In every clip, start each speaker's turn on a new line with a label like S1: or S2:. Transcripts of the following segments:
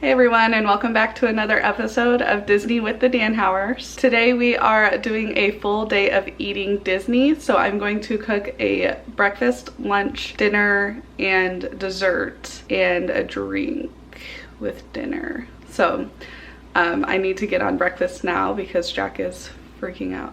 S1: Hey everyone, and welcome back to another episode of Disney with the Danhauers. Today we are doing a full day of eating Disney, so I'm going to cook a breakfast, lunch, dinner, and dessert, and a drink with dinner. So I need to get on breakfast now because Jack is freaking out.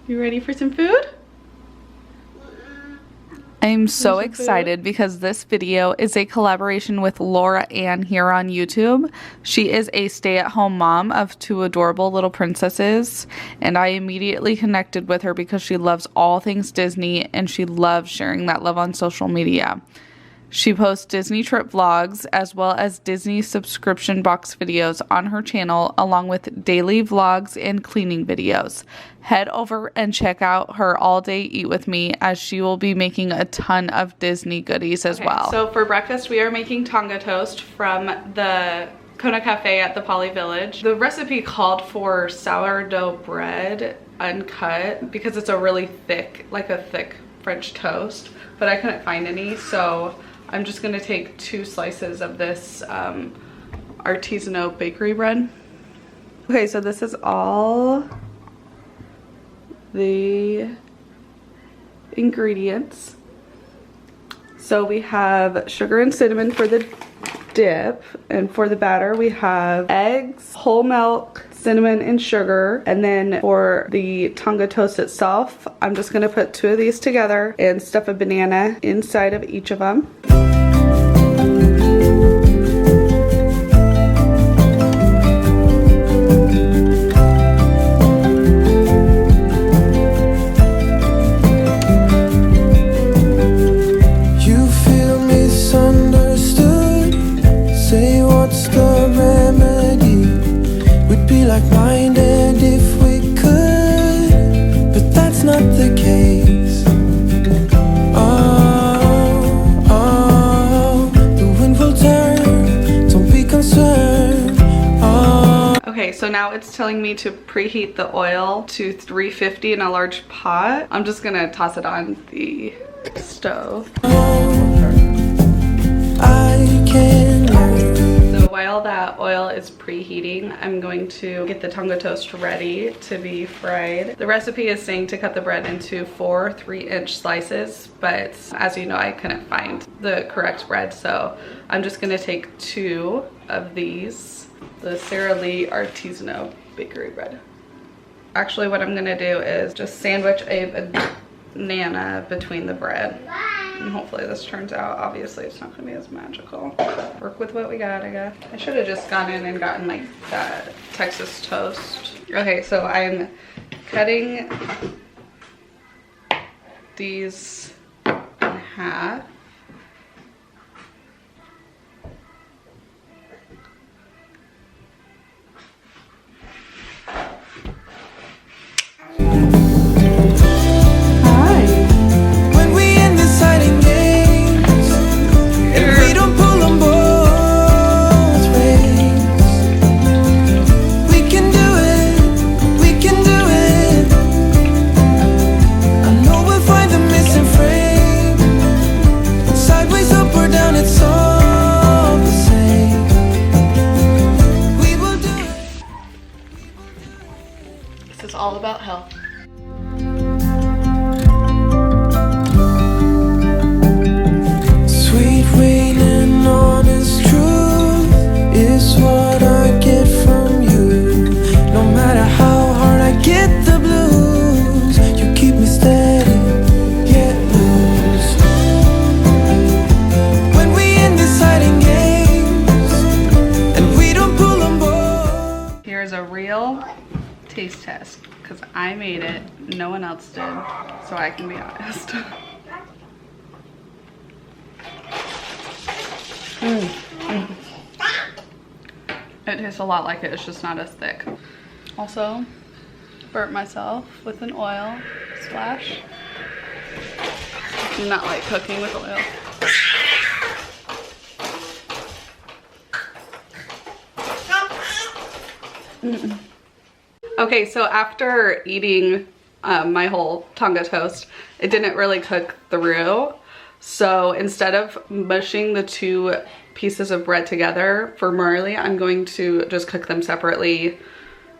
S1: You ready for some food? I'm so excited because this video is a collaboration with Laura Ann here on YouTube. She is a stay-at-home mom of two adorable little princesses, and I immediately connected with her because she loves all things Disney and she loves sharing that love on social media. She posts Disney trip vlogs as well as Disney subscription box videos on her channel, along with daily vlogs and cleaning videos. Head over and check out her all day eat with me, as she will be making a ton of Disney goodies as well. So for breakfast we are making Tonga Toast from the Kona Cafe at the Poly Village. The recipe called for sourdough bread uncut because it's a really thick, like a thick French toast, but I couldn't find any, so I'm just gonna take 2 slices of this artisanal bakery bread. Okay, so this is all the ingredients. So we have sugar and cinnamon for the dip, and for the batter we have eggs, whole milk, cinnamon, and sugar. And then for the Tonga Toast itself, I'm just gonna put 2 of these together and stuff a banana inside of each of them. So now it's telling me to preheat the oil to 350 in a large pot. I'm just gonna toss it on the stove. So while that oil is preheating, I'm going to get the Tonga Toast ready to be fried. The recipe is saying to cut the bread into 4 3-inch slices, but as you know, I couldn't find the correct bread, so I'm just gonna take 2 of these. The Sara Lee artisanal bakery bread. Actually, what I'm gonna do is just sandwich a banana between the bread, and hopefully this turns out. Obviously it's not gonna be as magical. Work with what we got, I guess. I should have just gone in and gotten like that Texas toast. Okay, so I'm cutting these in half. All about health.
S2: Sweet rain and honest truth is what I get from you. No matter how hard I get the blues, you keep me steady, yet lose. When we end deciding games and we don't pull them both.
S1: Here's a real taste test, because I made it, no one else did, so I can be honest. It tastes a lot like it, it's just not as thick. Also, burnt myself with an oil splash. I do not like cooking with oil. Okay, so after eating my whole Tonga Toast, it didn't really cook through. So instead of mushing the 2 pieces of bread together. For Marley, I'm going to just cook them separately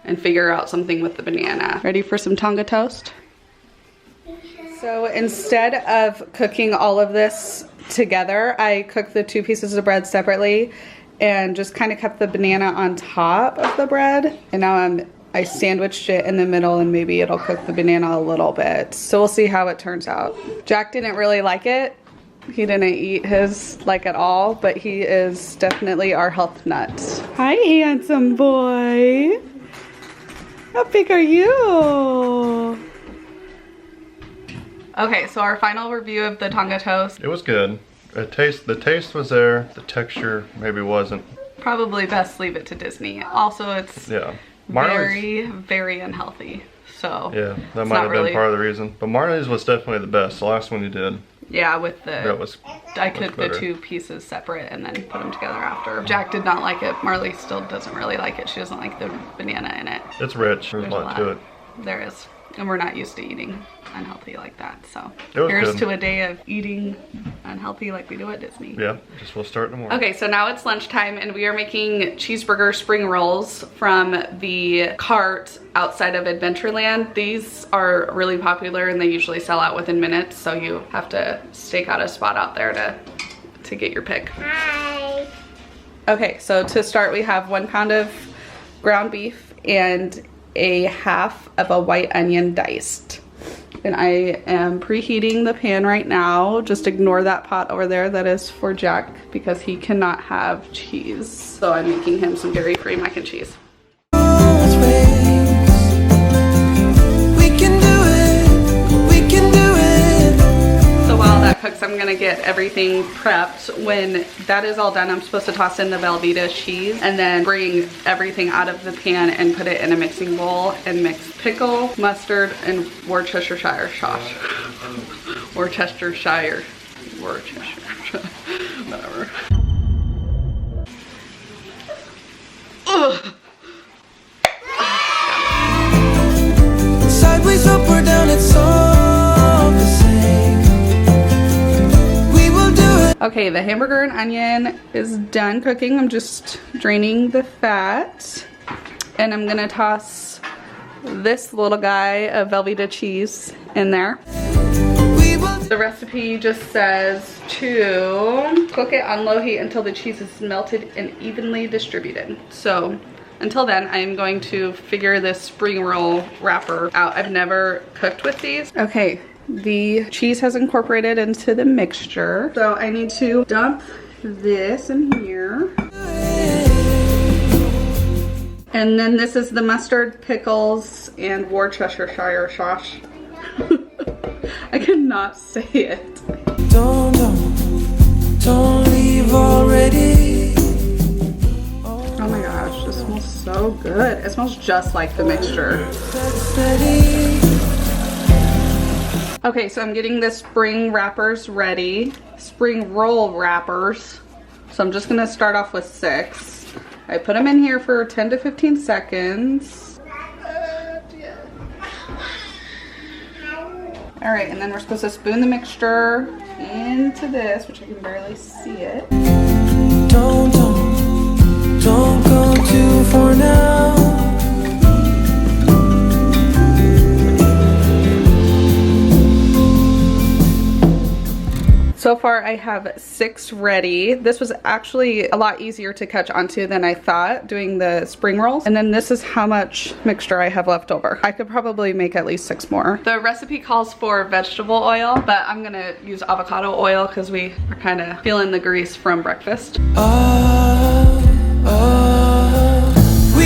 S1: and figure out something with the banana. Ready for some Tonga Toast? So instead of cooking all of this together, I cooked the 2 pieces of bread separately and just kind of kept the banana on top of the bread. And now I sandwiched it in the middle, and maybe it'll cook the banana a little bit. So we'll see how it turns out. Jack didn't really like it. He didn't eat his like at all, but he is definitely our health nut. Hi, handsome boy. How big are you? Okay, so our final review of the Tonga Toast.
S3: It was good. The taste was there. The texture maybe wasn't.
S1: Probably best leave it to Disney. Also, it's very, very unhealthy. So
S3: yeah, that might have been part of the reason. But Marley's was definitely the best. The last one you did.
S1: Yeah, with the I cooked the 2 pieces separate and then put them together after. Jack did not like it. Marley still doesn't really like it. She doesn't like the banana in it.
S3: It's rich. There's a lot to it.
S1: There is. And we're not used to eating unhealthy like that. So
S3: here's
S1: good. To a day of eating unhealthy like we do at Disney.
S3: Yeah, just we'll start in the morning.
S1: Okay, so now it's lunchtime and we are making Cheeseburger Spring Rolls from the cart outside of Adventureland. These are really popular and they usually sell out within minutes, so you have to stake out a spot out there to get your pick.
S4: Hi.
S1: Okay, so to start we have 1 pound of ground beef and a half of a white onion diced. And I am preheating the pan right now. Just ignore that pot over there. That is for Jack because he cannot have cheese. So I'm making him some dairy-free mac and cheese. So while that cooks, I'm gonna get everything prepped. When that is all done, I'm supposed to toss in the Velveeta cheese and then bring everything out of the pan and put it in a mixing bowl and mix pickle, mustard, and Worcestershire sauce. Worcestershire, whatever. Ugh.
S2: Sideways, up or down, it's all the same. We will do it.
S1: Okay, the hamburger and onion is done cooking. I'm just draining the fat. And I'm gonna toss this little guy of Velveeta cheese in there. The recipe just says to cook it on low heat until the cheese is melted and evenly distributed. So until then, I'm going to figure this spring roll wrapper out. I've never cooked with these. Okay, the cheese has incorporated into the mixture. So I need to dump this in here. And then this is the mustard, pickles, and Worcestershire sauce. I cannot say it.
S2: Don't leave already.
S1: Oh my gosh, this smells so good. It smells just like the mixture. Okay, so I'm getting the spring wrappers ready. Spring roll wrappers. So I'm just gonna start off with 6. I put them in here for 10 to 15 seconds. All right, and then we're supposed to spoon the mixture into this, which I can barely see it.
S2: Don't go too far now.
S1: So far I have 6 ready. This was actually a lot easier to catch onto than I thought doing the spring rolls. And then this is how much mixture I have left over. I could probably make at least 6 more. The recipe calls for vegetable oil, but I'm gonna use avocado oil because we are kind of feeling the grease from breakfast.
S2: We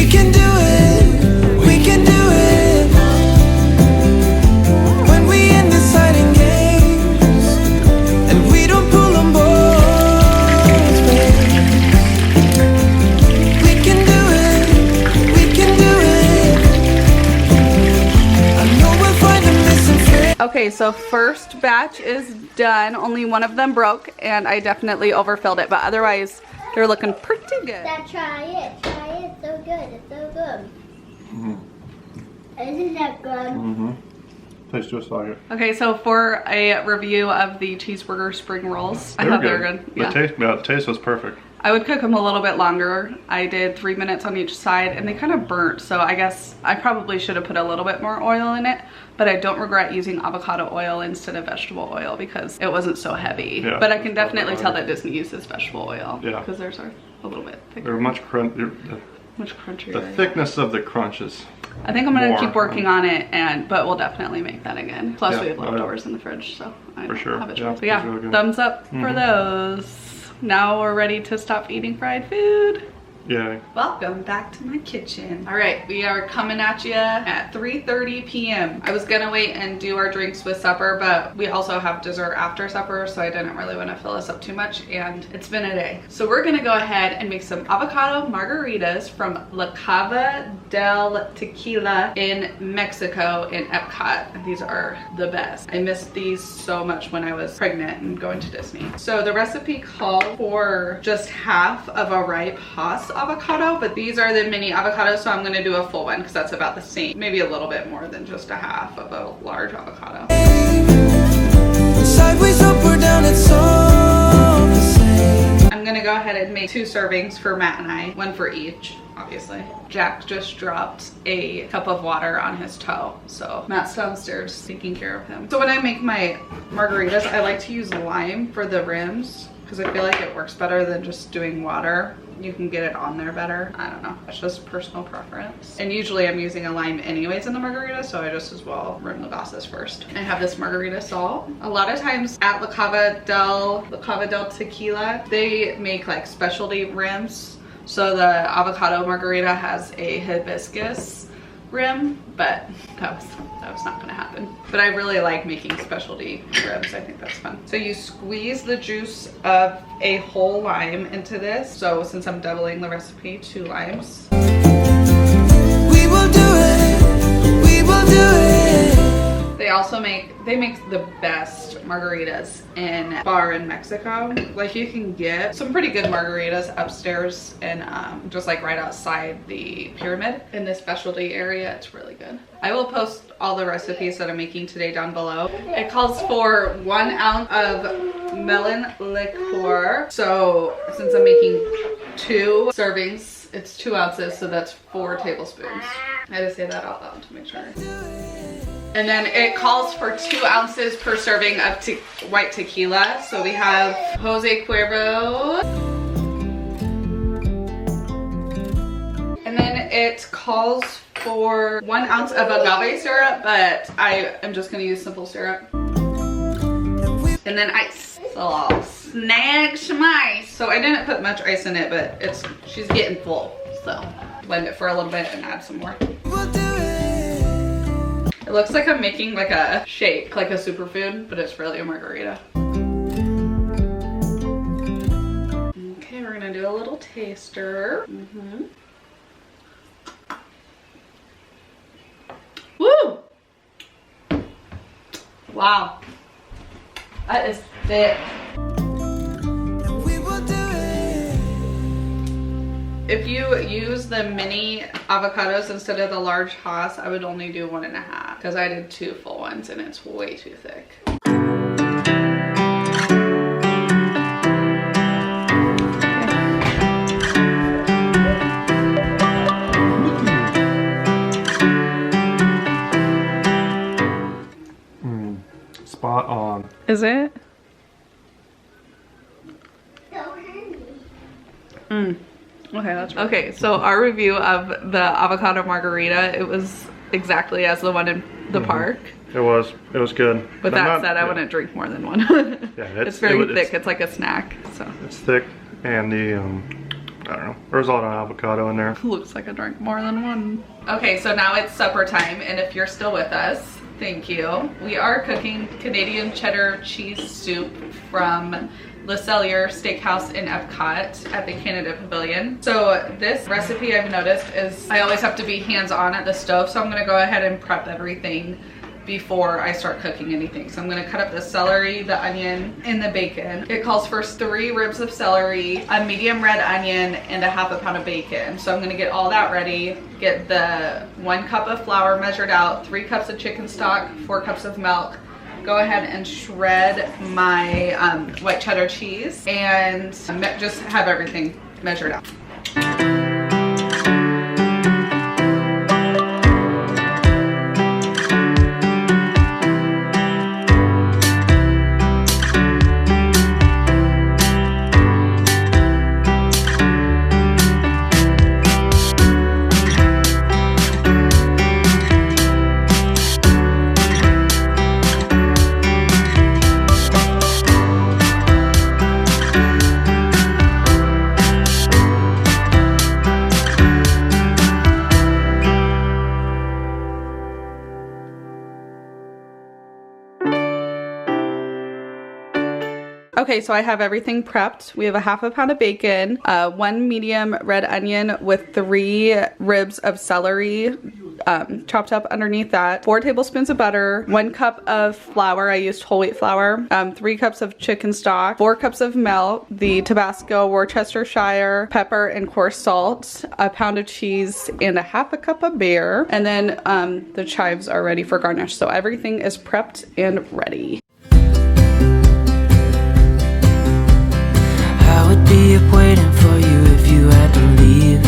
S2: can do it. We can do it. When we end this hiding games and we don't pull them both ways. We can do it. We can do it. I know we'll find a missing friend.
S1: Okay, so first batch is done. Only one of them broke and I definitely overfilled it, but otherwise they're looking pretty good.
S4: Dad, try it. Try it. It's so good. It's so good. Isn't that good?
S3: Tastes just like it.
S1: Okay, so for a review of the cheeseburger spring rolls, I thought they were good. Yeah.
S3: The taste was perfect.
S1: I would cook them a little bit longer. I did 3 minutes on each side and they kind of burnt, so I guess I probably should have put a little bit more oil in it, but I don't regret using avocado oil instead of vegetable oil because it wasn't so heavy.
S3: Yeah,
S1: but I can definitely tell that Disney uses vegetable oil.
S3: Yeah.
S1: Because theirs are a little bit thicker.
S3: They're much crunchier.
S1: Much crunchier.
S3: The thickness of the crunch is
S1: I think I'm gonna
S3: more.
S1: keep working on it, but we'll definitely make that again. Plus
S3: Yeah,
S1: we have
S3: oh, yeah.
S1: leftovers in the fridge, so I
S3: For
S1: don't
S3: sure.
S1: have a choice.
S3: Yeah,
S1: But yeah,
S3: it's really good.
S1: thumbs up for those. Now we're ready to stop eating fried food.
S3: yeah.
S1: Welcome back to my kitchen. All right, we are coming at you at 3:30 p.m. I was gonna wait and do our drinks with supper, but we also have dessert after supper, so I didn't really want to fill us up too much, and it's been a day. So we're gonna go ahead and make some avocado margaritas from Cava de Tequila in Mexico in Epcot. These are the best. I missed these so much when I was pregnant and going to Disney. So the recipe called for just half of a ripe Hass avocado, but these are the mini avocados, so I'm gonna do a full one because that's about the same, maybe a little bit more than just a half of a large avocado.
S2: Sideways, up or down, it's all the same.
S1: I'm gonna go ahead and make 2 servings for Matt and I, 1 for each, obviously. Jack just dropped a cup of water on his toe, so Matt's downstairs taking care of him. So when I make my margaritas, I like to use lime for the rims because I feel like it works better than just doing water. You can get it on there better. I don't know, it's just personal preference. And usually I'm using a lime anyways in the margarita, so I just as well rim the glasses first. I have this margarita salt. A lot of times at Cava de Tequila, they make like specialty rims. So the avocado margarita has a hibiscus rim, but that was not gonna happen. But I really like making specialty rims. I think that's fun. So you squeeze the juice of a whole lime into this. So since I'm doubling the recipe, 2 limes.
S2: We will do it. We will do it.
S1: They also make the best margaritas in a bar in Mexico. Like you can get some pretty good margaritas upstairs and just like right outside the pyramid in this specialty area. It's really good. I will post all the recipes that I'm making today down below. It calls for 1 ounce of melon liqueur. So since I'm making 2 servings, it's 2 ounces, so that's 4 tablespoons. I had to say that out loud to make sure. And then it calls for 2 ounces per serving of white tequila. So we have Jose Cuervo. And then it calls for 1 ounce of agave syrup, but I am just gonna use simple syrup. And then ice. So I'll snag some ice. So I didn't put much ice in it, but she's getting full. So blend it for a little bit and add some more.
S2: We'll do it.
S1: It looks like I'm making like a shake, like a superfood, but it's really a margarita. Okay, we're gonna do a little taster. Woo! Wow. That is thick.
S2: We will do it.
S1: If you use the mini avocados instead of the large Hass, I would only do 1.5 because I did 2 full ones and it's way too thick.
S3: Spot on.
S1: Is it?
S4: So handy.
S1: Okay, that's right. Okay, so our review of the avocado margarita, it was exactly as the one in the park.
S3: It was good.
S1: With
S3: But
S1: that said, I wouldn't drink more than one.
S3: Yeah,
S1: it's very thick. It's like a snack. So
S3: It's thick, and the I don't know. There's a lot of avocado in there.
S1: looks like I drank more than one. Okay, so now it's supper time, and if you're still with us, thank you. We are cooking Canadian cheddar cheese soup from Le Cellier Steakhouse in Epcot at the Canada Pavilion. So this recipe I've noticed is I always have to be hands-on at the stove, so I'm gonna go ahead and prep everything before I start cooking anything. So I'm gonna cut up the celery, the onion, and the bacon. It calls for 3 ribs of celery, a medium red onion, and a ½ pound of bacon. So I'm gonna get all that ready, get the 1 cup of flour measured out, 3 cups of chicken stock, 4 cups of milk, go ahead and shred my white cheddar cheese and just have everything measured out. Okay, so I have everything prepped. We have a half a pound of bacon, 1 medium red onion with 3 ribs of celery chopped up underneath that, 4 tablespoons of butter, 1 cup of flour. I used whole wheat flour, 3 cups of chicken stock, 4 cups of milk, the Tabasco, Worcestershire, pepper, and coarse salt, a pound of cheese, and a half a cup of beer. And then the chives are ready for garnish. So everything is prepped and ready.
S2: I would be up waiting for you if you had to leave.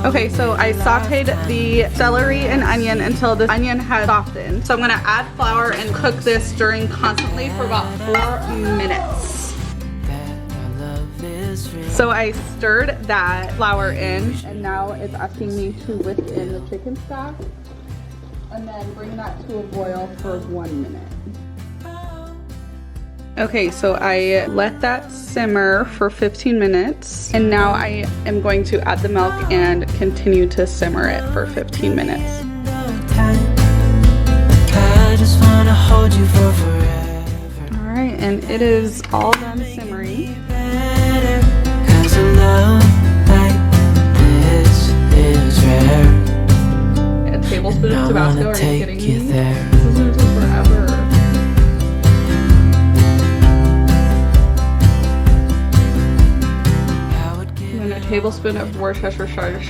S1: Okay, so I sauteed the celery and onion until the onion has softened. So I'm gonna add flour and cook this stirring constantly for about 4 minutes. So I stirred that flour in, and now it's asking me to whisk in the chicken stock and then bring that to a boil for 1 minute. Okay, so I let that simmer for 15 minutes, and now I am going to add the milk and continue to simmer it for 15 minutes.
S2: I just wanna hold you for forever.
S1: All right, and it is all done simmering.
S2: Cause a love like this is rare.
S1: A tablespoon of
S2: I
S1: Tabasco,
S2: wanna
S1: are you
S2: take
S1: kidding
S2: you
S1: me?
S2: there.
S1: This is gonna take forever. And a tablespoon of Worcestershire.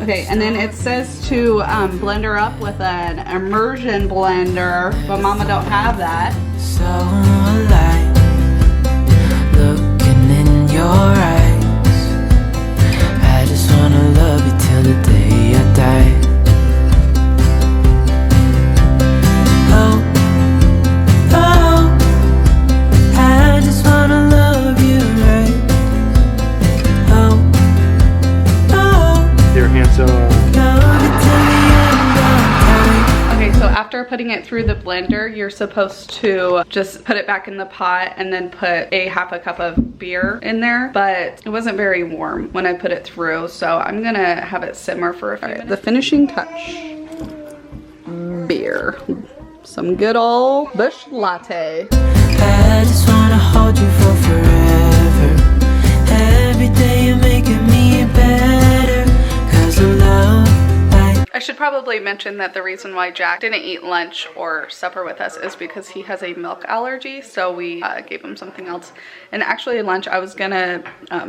S1: Okay, and then it says to blend her up with an immersion blender, but Mama don't have that.
S2: So alive, looking in your eyes. I just wanna love you till the day I die. Oh, oh, I just wanna love you right. Oh, oh,
S3: Your hands on.
S2: love you till the end of time.
S1: Okay, so after putting it through the blender, you're supposed to just put it back in the pot and then put a half a cup of beer in there, but it wasn't very warm when I put it through, so I'm gonna have it simmer for a few minutes. The finishing touch, beer. Some good old Busch Latte.
S2: I just wanna hold you for forever. Every day you're making me better. Cause I love like
S1: I should probably mention that the reason why Jack didn't eat lunch or supper with us is because he has a milk allergy, so we gave him something else. And actually lunch, I was gonna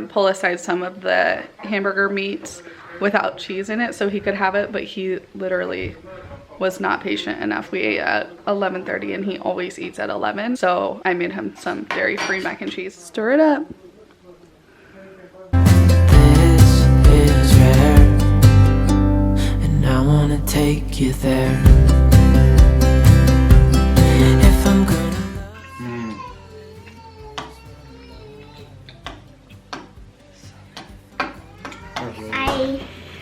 S1: pull aside some of the hamburger meats without cheese in it so he could have it, but he literally was not patient enough. We ate at 11:30 and he always eats at 11, so I made him some dairy-free mac and cheese. Stir it up.
S2: this is rare. And I wanna take you there. If I'm gonna
S4: I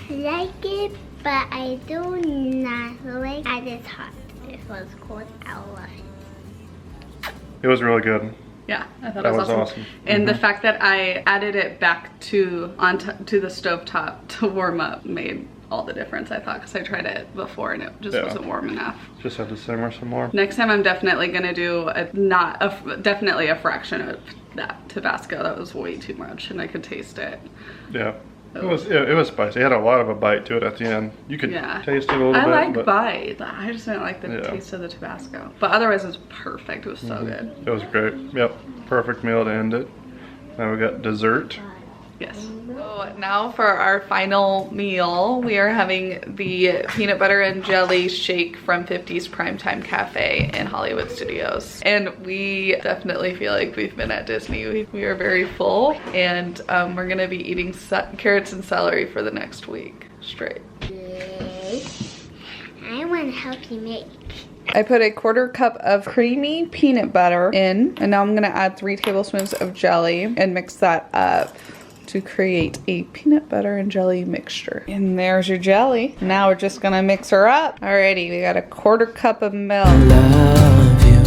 S4: like it, but I do not like it. It's hot. It was cold. I love it.
S3: It was really good.
S1: Yeah, I thought
S3: That
S1: it was
S3: was awesome.
S1: And the fact that I added it back to the stovetop to warm up made all the difference, I thought, because I tried it before and it just
S3: Yeah.
S1: wasn't warm enough.
S3: Just had to simmer some more.
S1: Next time I'm definitely gonna do definitely a fraction of that Tabasco. That was way too much and I could taste it.
S3: Yeah. It was spicy. It had a lot of a bite to it at the end. You could taste it a little bit.
S1: I like
S3: but
S1: bite. I just didn't like the taste of the Tabasco. But otherwise it was perfect. It was so good.
S3: It was great. Yep. Perfect meal to end it. Now we got dessert.
S1: Yes. So now for our final meal, we are having the peanut butter and jelly shake from 50's Primetime Cafe in Hollywood Studios. And we definitely feel like we've been at Disney. We are very full, and we're gonna be eating carrots and celery for the next week straight.
S4: I want to help you make.
S1: I put a 1/4 cup of creamy peanut butter in, and now I'm gonna add 3 tablespoons of jelly and mix that up to create a peanut butter and jelly mixture. And there's your jelly. Now we're just gonna mix her up. Alrighty, we got a 1/4 cup of milk.
S2: Love you.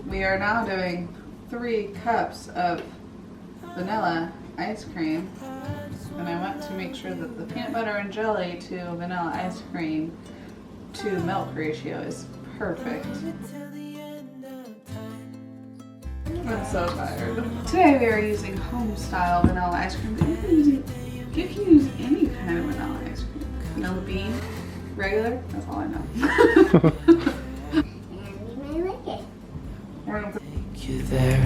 S1: We are now doing 3 cups of vanilla ice cream. And I want to make sure that the peanut butter and jelly to vanilla ice cream to milk ratio is perfect. I'm so tired. Today we are using home style vanilla ice cream. But you can use any kind of vanilla ice cream. Vanilla bean, regular, that's all I know. We're gonna
S2: Take you there.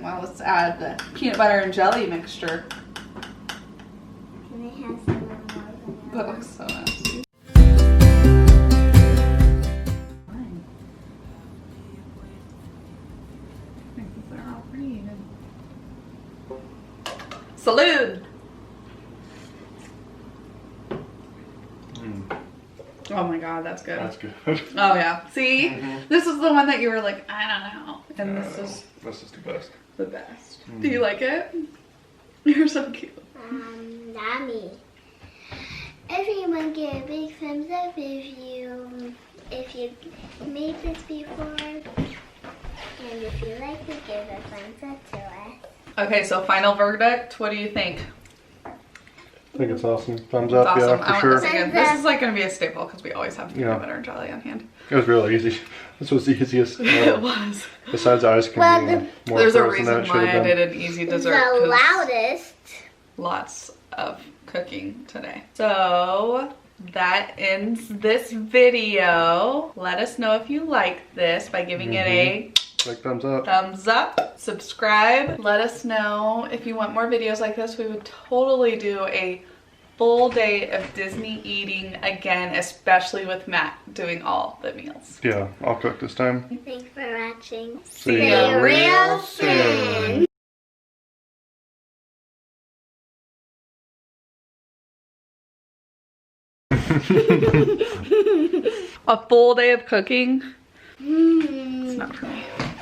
S1: Well, let's add the peanut butter and jelly mixture.
S4: Can I have some more vanilla?
S1: That looks so nasty. They're all pretty even. Salud! Oh my god, that's good.
S3: That's good.
S1: Oh yeah. See? This is the one that you were like, I don't know. And this is
S3: the best.
S1: the best. Do you like it? You're so cute.
S4: Yummy. Everyone give a big thumbs up if you made this before. And if you like it, give a thumbs up to us.
S1: Okay, so final verdict. What do you think?
S3: I think it's awesome. Thumbs up,
S1: It's awesome.
S3: yeah, for sure.
S1: This is like going to be a staple because we always have peanut butter and jelly on hand.
S3: It was really easy. This was the easiest.
S1: It was.
S3: Besides ice cream.
S4: Well,
S3: being more
S1: There's a
S3: frozen than
S1: reason
S3: it should
S1: why
S3: have
S1: I
S3: been.
S1: did an easy dessert.
S4: The
S1: 'Cause
S4: loudest.
S1: lots of cooking today. So that ends this video. Let us know if you liked this by giving it a
S3: Like thumbs up.
S1: thumbs up. Subscribe. Let us know if you want more videos like this. We would totally do a full day of Disney eating again, especially with Matt doing all the meals.
S3: Yeah, I'll cook this time.
S4: Thanks for watching.
S3: See ya
S4: real soon.
S1: A full day of cooking? It's not for me.